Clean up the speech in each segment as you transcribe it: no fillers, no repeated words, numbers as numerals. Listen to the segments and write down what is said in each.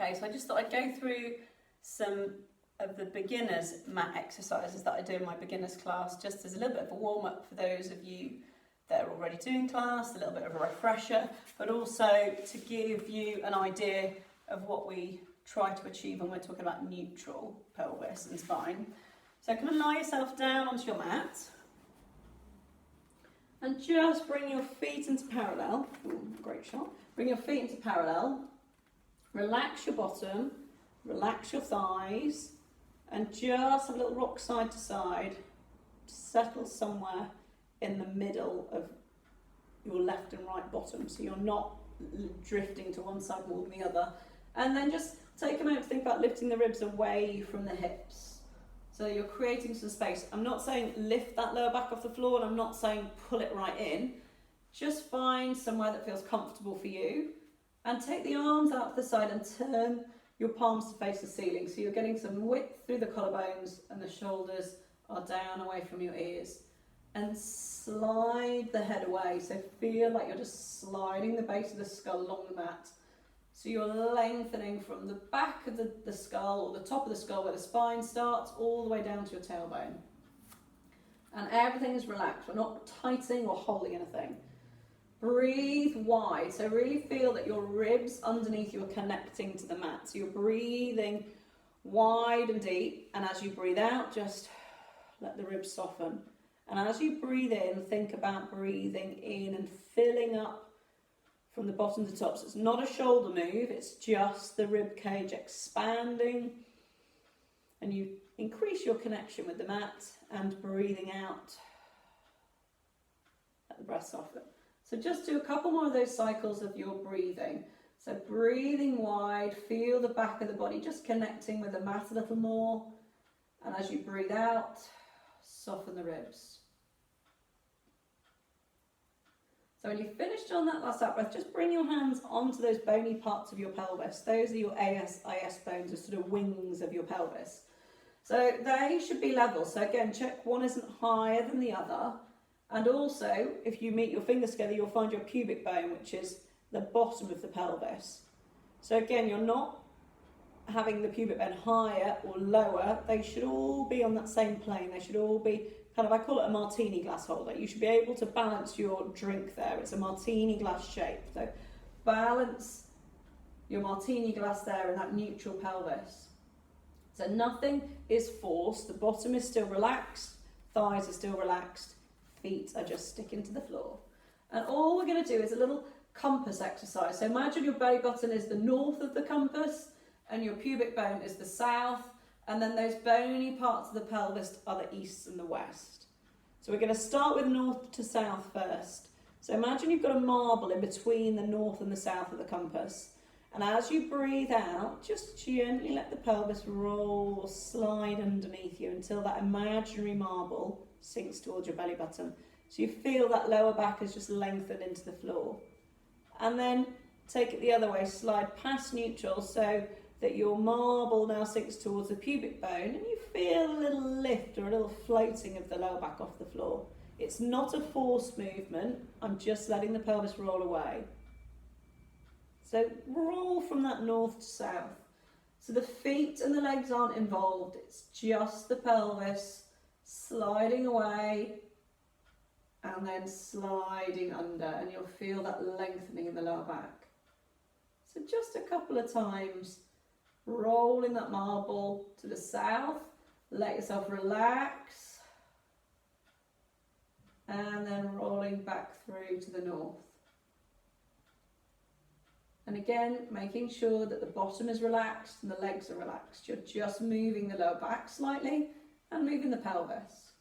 Okay, so I just thought I'd go through some of the beginners mat exercises that I do in my beginners class, just as a little bit of a warm-up for those of you that are already doing class, a little bit of a refresher, but also to give you an idea of what we try to achieve when we're talking about neutral pelvis and spine. So come and lie yourself down onto your mat and just bring your feet into parallel. Ooh, great shot. Bring your feet into parallel, relax your bottom, relax your thighs, and just have a little rock side to side. Settle somewhere in the middle of your left and right bottom, so you're not drifting to one side more than the other. And then just take a moment to think about lifting the ribs away from the hips. So you're creating some space. I'm not saying lift that lower back off the floor, and I'm not saying pull it right in. Just find somewhere that feels comfortable for you, and take the arms out to the side and turn your palms to face the ceiling. So you're getting some width through the collarbones and the shoulders are down away from your ears. And slide the head away. So feel like you're just sliding the base of the skull along the mat. So you're lengthening from the back of the skull, or the top of the skull where the spine starts, all the way down to your tailbone. And everything is relaxed. We're not tightening or holding anything. Breathe wide. So really feel that your ribs underneath you are connecting to the mat. So you're breathing wide and deep. And as you breathe out, just let the ribs soften. And as you breathe in, think about breathing in and filling up from the bottom to the top. So it's not a shoulder move, it's just the rib cage expanding. And you increase your connection with the mat, and breathing out, let the breath soften. So just do a couple more of those cycles of your breathing. So breathing wide, feel the back of the body just connecting with the mat a little more. And as you breathe out, soften the ribs. So when you've finished on that last out breath, just bring your hands onto those bony parts of your pelvis. Those are your AS, IS bones, the sort of wings of your pelvis. So they should be level. So again, check one isn't higher than the other. And also, if you meet your fingers together, you'll find your pubic bone, which is the bottom of the pelvis. So again, you're not having the pubic bone higher or lower. They should all be on that same plane. They should all be kind of, I call it a martini glass holder. You should be able to balance your drink there. It's a martini glass shape. So balance your martini glass there in that neutral pelvis. So nothing is forced. The bottom is still relaxed. Thighs are still relaxed. Feet are just sticking to the floor. And all we're going to do is a little compass exercise. So imagine your belly button is the north of the compass and your pubic bone is the south, and then those bony parts of the pelvis are the east and the west. So we're going to start with north to south first. So imagine you've got a marble in between the north and the south of the compass. And as you breathe out, just gently let the pelvis roll or slide underneath you until that imaginary marble sinks towards your belly button. So you feel that lower back is just lengthened into the floor. And then take it the other way, slide past neutral so that your marble now sinks towards the pubic bone, and you feel a little lift or a little floating of the lower back off the floor. It's not a forced movement, I'm just letting the pelvis roll away. So roll from that north to south. So the feet and the legs aren't involved, it's just the pelvis sliding away and then sliding under, and you'll feel that lengthening in the lower back. So just a couple of times, rolling that marble to the south, let yourself relax, and then rolling back through to the north. And again, making sure that the bottom is relaxed and the legs are relaxed. You're just moving the lower back slightly and moving the pelvis.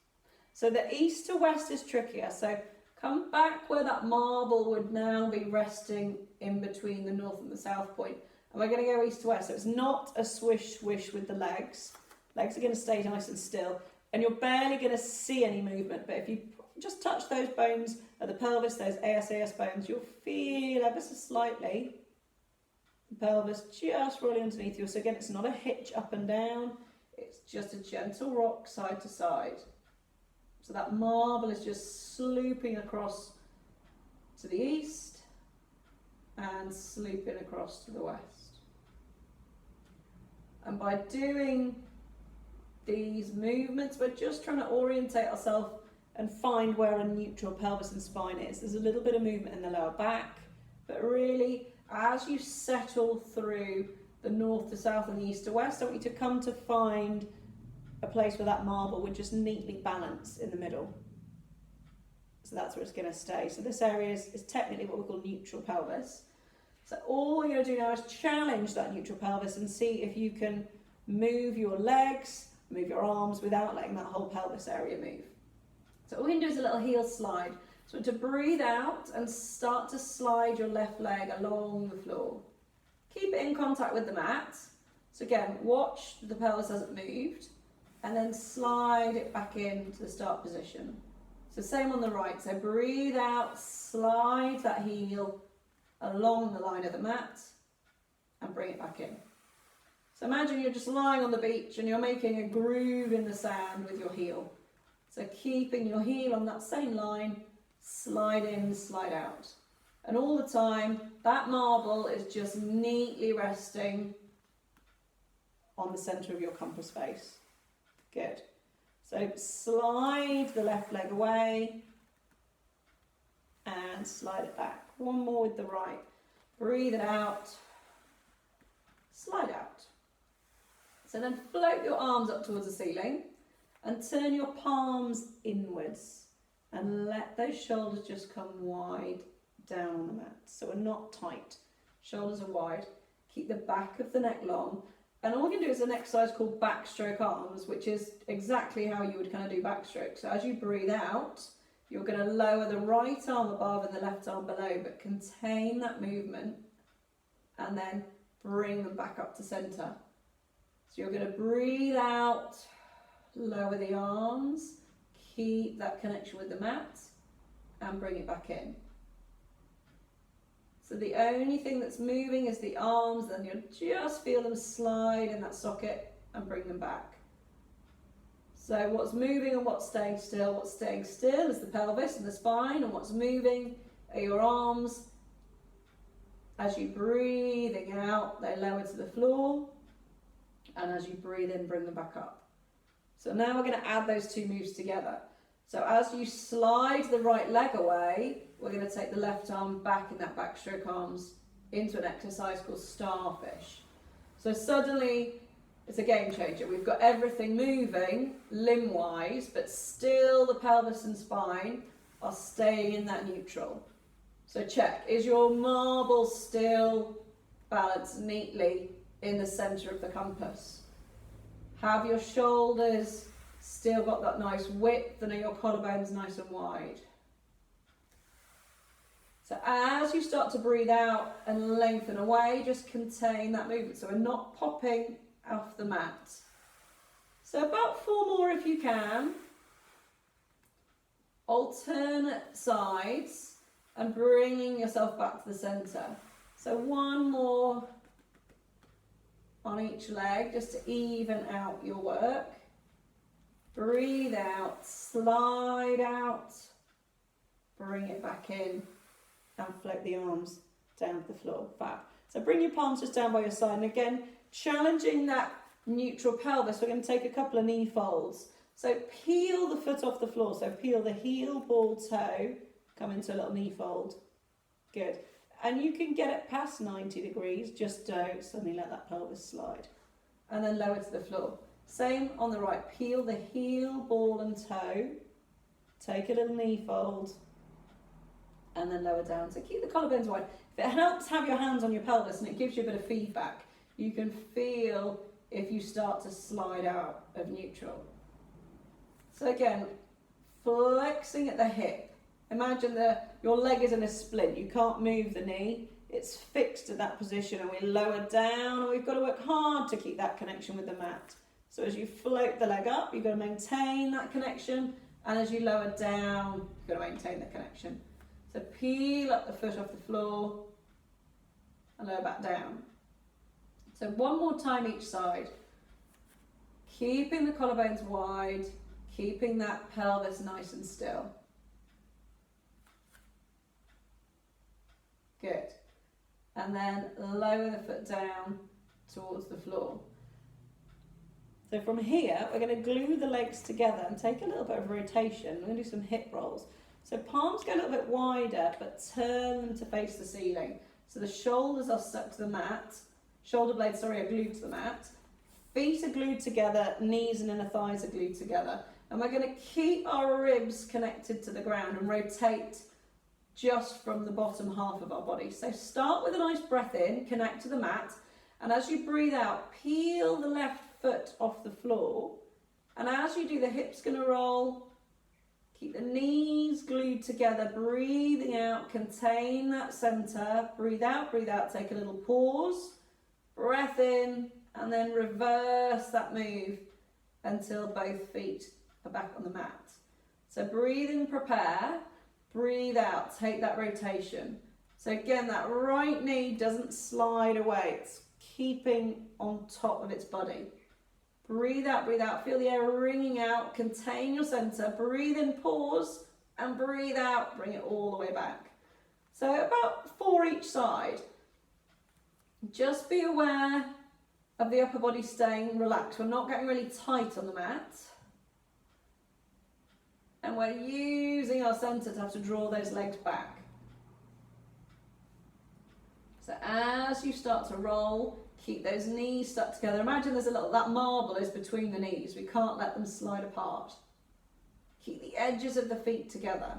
So the east to west is trickier. So come back where that marble would now be resting in between the north and the south point. And we're going to go east to west. So it's not a swish swish with the legs. Legs are going to stay nice and still. And you're barely going to see any movement. But if you just touch those bones at the pelvis, those AS bones, you'll feel ever so slightly the pelvis just rolling underneath you. So again, it's not a hitch up and down. It's just a gentle rock side to side. So that marble is just slooping across to the east and slooping across to the west. And by doing these movements, we're just trying to orientate ourselves and find where a neutral pelvis and spine is. There's a little bit of movement in the lower back, but really, as you settle through the north to south and the east to west, I want you to come to find a place where that marble would just neatly balance in the middle. So that's where it's going to stay. So this area is technically what we call neutral pelvis. So all you're going to do now is challenge that neutral pelvis and see if you can move your legs, move your arms without letting that whole pelvis area move. So all you can do is a little heel slide. So to breathe out and start to slide your left leg along the floor. Keep it in contact with the mat. So again, watch the pelvis as it moved and then slide it back into the start position. So same on the right. So breathe out, slide that heel along the line of the mat and bring it back in. So imagine you're just lying on the beach and you're making a groove in the sand with your heel. So keeping your heel on that same line, slide in, slide out. And all the time, that marble is just neatly resting on the centre of your compass face. Good. So slide the left leg away and slide it back. One more with the right. Breathe it out, slide out. So then float your arms up towards the ceiling and turn your palms inwards and let those shoulders just come wide down on the mat. So we're not tight, shoulders are wide. Keep the back of the neck long. And all we can do is an exercise called backstroke arms, which is exactly how you would kind of do backstroke. So as you breathe out, you're going to lower the right arm above and the left arm below, but contain that movement and then bring them back up to centre. So you're going to breathe out, lower the arms, keep that connection with the mat and bring it back in. So the only thing that's moving is the arms, then you'll just feel them slide in that socket and bring them back. So what's moving and what's staying still? What's staying still is the pelvis and the spine, and what's moving are your arms. As you breathing out, they lower to the floor, and as you breathe in, bring them back up. So now we're going to add those two moves together. So as you slide the right leg away, we're going to take the left arm back in that backstroke arms into an exercise called starfish. So suddenly it's a game changer. We've got everything moving limb-wise, but still the pelvis and spine are staying in that neutral. So check, is your marble still balanced neatly in the centre of the compass? Have your shoulders still got that nice width and are your collarbones nice and wide? So as you start to breathe out and lengthen away, just contain that movement. So we're not popping off the mat. So about 4 more if you can. Alternate sides and bringing yourself back to the centre. So 1 more on each leg just to even out your work. Breathe out, slide out, bring it back in and float the arms down to the floor. Fab. So bring your palms just down by your side, and again, challenging that neutral pelvis, we're going to take a couple of knee folds. So peel the foot off the floor, so peel the heel, ball, toe, come into a little knee fold. Good. And you can get it past 90 degrees, just don't suddenly let that pelvis slide. And then lower to the floor. Same on the right, peel the heel, ball and toe, take a little knee fold, and then lower down. So keep the collarbones wide. If it helps, have your hands on your pelvis and it gives you a bit of feedback. You can feel if you start to slide out of neutral. So again, flexing at the hip. Imagine your leg is in a splint. You can't move the knee. It's fixed at that position, and we lower down, and we've got to work hard to keep that connection with the mat. So as you float the leg up, you've got to maintain that connection, and as you lower down, you've got to maintain the connection. So peel up the foot off the floor and lower back down. So 1 more time each side. Keeping the collarbones wide, keeping that pelvis nice and still. Good. And then lower the foot down towards the floor. So from here, we're going to glue the legs together and take a little bit of rotation. We're going to do some hip rolls. So palms go a little bit wider, but turn them to face the ceiling. So the shoulders are stuck to the mat. Shoulder blades, sorry, are glued to the mat. Feet are glued together, knees and inner thighs are glued together. And we're going to keep our ribs connected to the ground and rotate just from the bottom half of our body. So start with a nice breath in, connect to the mat. And as you breathe out, peel the left foot off the floor. And as you do, the hips going to roll. Keep the knees glued together, breathing out, contain that center. Breathe out, take a little pause. Breath in, and then reverse that move until both feet are back on the mat. So breathe in, prepare. Breathe out, take that rotation. So again, that right knee doesn't slide away. It's keeping on top of its body. Breathe out, feel the air ringing out, contain your center, breathe in, pause, and breathe out, bring it all the way back. So about 4 each side. Just be aware of the upper body staying relaxed. We're not getting really tight on the mat. And we're using our center to have to draw those legs back. So as you start to roll, keep those knees stuck together. Imagine there's that marble is between the knees. We can't let them slide apart. Keep the edges of the feet together.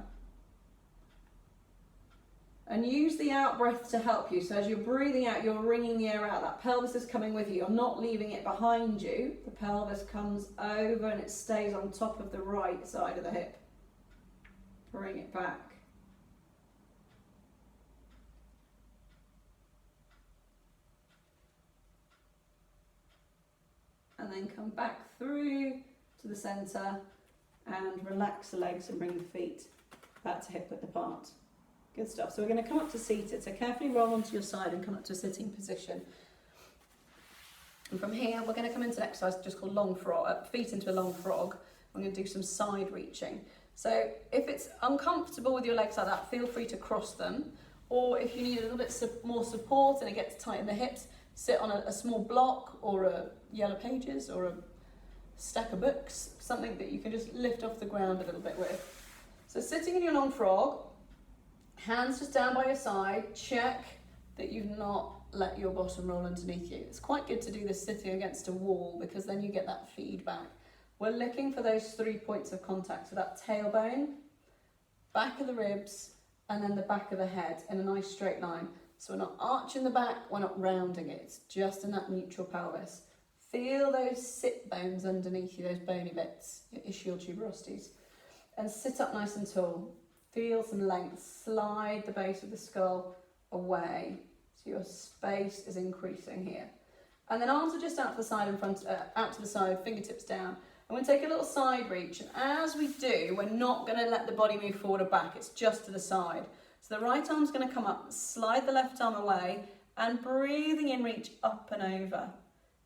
And use the out breath to help you. So as you're breathing out, you're wringing the air out. That pelvis is coming with you. You're not leaving it behind you. The pelvis comes over and it stays on top of the right side of the hip. Bring it back. And then come back through to the center and relax the legs and bring the feet back to hip width apart. Good stuff. So we're going to come up to seated. So carefully roll onto your side and come up to a sitting position. And from here, we're going to come into an exercise just called long frog, feet into a long frog. I'm going to do some side reaching. So if it's uncomfortable with your legs like that, feel free to cross them. Or if you need a little bit more support and it gets tight in the hips, sit on a small block or a yellow pages or a stack of books, something that you can just lift off the ground a little bit with. So sitting in your long frog, hands just down by your side, check that you've not let your bottom roll underneath you. It's quite good to do this sitting against a wall because then you get that feedback. We're looking for those 3 points of contact, so that tailbone, back of the ribs, and then the back of the head in a nice straight line. So we're not arching the back, we're not rounding it, it's just in that neutral pelvis. Feel those sit bones underneath you, those bony bits, your ischial tuberosities. And sit up nice and tall. Feel some length, slide the base of the skull away. So your space is increasing here. And then arms are just out to the side out to the side, fingertips down. I'm going to take a little side reach. And as we do, we're not going to let the body move forward or back. It's just to the side. So the right arm's going to come up, slide the left arm away, and breathing in, reach up and over.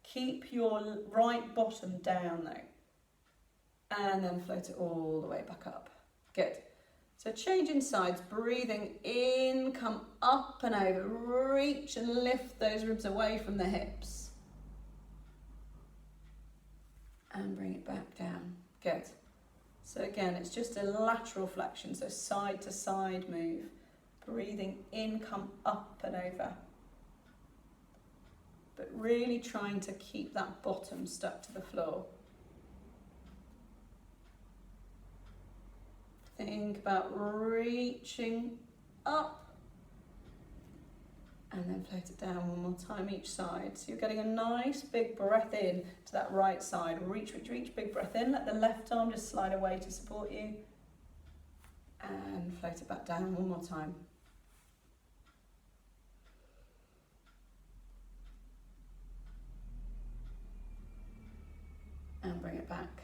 Keep your right bottom down though. And then float it all the way back up. Good. So changing sides, breathing in, come up and over, reach and lift those ribs away from the hips. And bring it back down. Good. So again, it's just a lateral flexion, so side to side move. Breathing in, come up and over. But really trying to keep that bottom stuck to the floor. Think about reaching up and then float it down one more time each side. So you're getting a nice big breath in to that right side. Reach, reach, reach, big breath in. Let the left arm just slide away to support you. And float it back down one more time. And bring it back.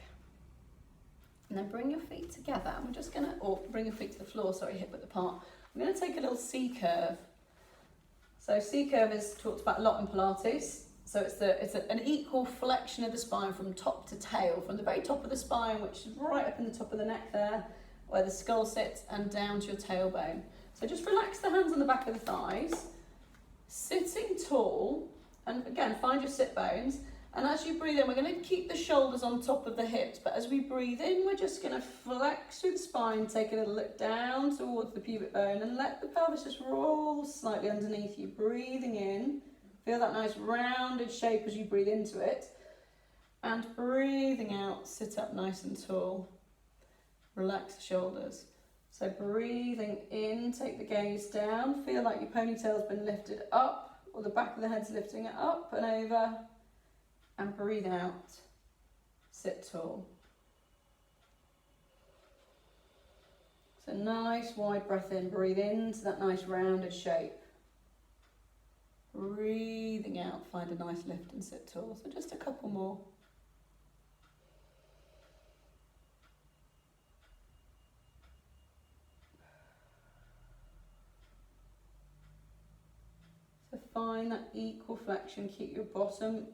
And then bring your feet together. And we're just going to, or bring your feet to the floor, sorry, hip width apart. I'm going to take a little C-curve. So C-curve is talked about a lot in Pilates. So it's an equal flexion of the spine from top to tail, from the very top of the spine, which is right up in the top of the neck there, where the skull sits, and down to your tailbone. So just relax the hands on the back of the thighs, sitting tall, and again, find your sit bones, And as you breathe in, we're going to keep the shoulders on top of the hips, but as we breathe in, we're just going to flex through the spine, take a little look down towards the pubic bone, and let the pelvis just roll slightly underneath you. Breathing in, feel that nice rounded shape as you breathe into it, and breathing out, sit up nice and tall. Relax the shoulders. So breathing in, take the gaze down, feel like your ponytail's been lifted up, or the back of the head's lifting it up and over. And breathe out, sit tall. So nice wide breath in, breathe into that nice rounded shape. Breathing out, find a nice lift and sit tall. So just a couple more. So find that equal flexion, keep your bottom